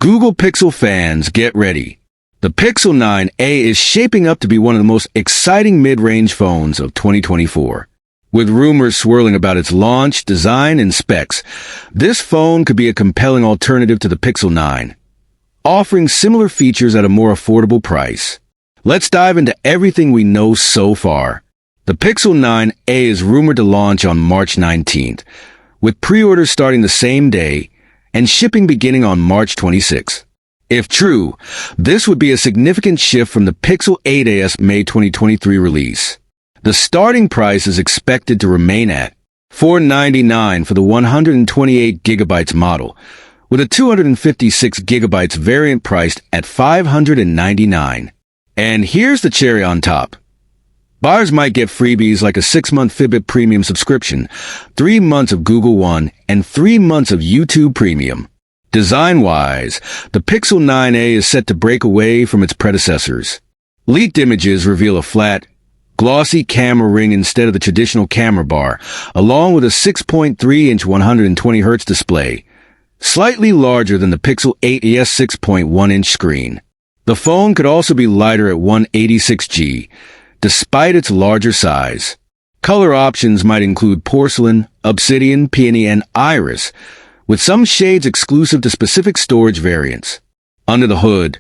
Google Pixel fans, get ready. The Pixel 9a is shaping up to be one of the most exciting mid-range phones of 2024. With rumors swirling about its launch, design, and specs, this phone could be a compelling alternative to the Pixel 9, offering similar features at a more affordable price. Let's dive into everything we know so far. The Pixel 9a is rumored to launch on March 19th, with pre-orders starting the same day and shipping beginning on March 26th. If true, this would be a significant shift from the Pixel 8a's May 2023 release. The starting price is expected to remain at $499 for the 128GB model, with a 256GB variant priced at $599. And here's the cherry on top. Buyers might get freebies like a 6-month Fitbit Premium subscription, 3 months of Google One, and 3 months of YouTube Premium. Design-wise, the Pixel 9a is set to break away from its predecessors. Leaked images reveal a flat, glossy camera ring instead of the traditional camera bar, along with a 6.3-inch 120Hz display, slightly larger than the Pixel 8a's 6.1-inch screen. The phone could also be lighter at 186G, despite its larger size. Color options might include porcelain, obsidian, peony, and iris, with some shades exclusive to specific storage variants. Under the hood,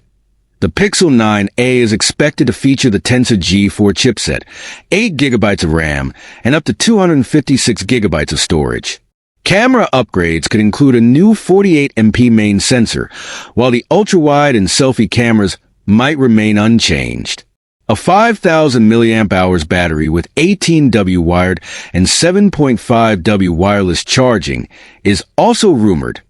the Pixel 9a is expected to feature the Tensor G4 chipset, 8GB of RAM, and up to 256GB of storage. Camera upgrades could include a new 48MP main sensor, while the ultra-wide and selfie cameras might remain unchanged. A 5,000 mAh battery with 18W wired and 7.5W wireless charging is also rumored,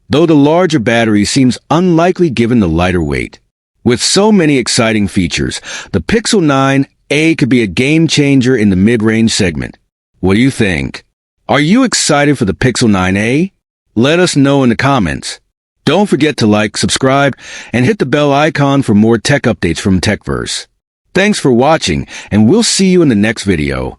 though the larger battery seems unlikely given the lighter weight. With so many exciting features, the Pixel 9a could be a game-changer in the mid-range segment. What do you think? Are you excited for the Pixel 9a? Let us know in the comments. Don't forget to like, subscribe, and hit the bell icon for more tech updates from Techverse. Thanks for watching, and we'll see you in the next video.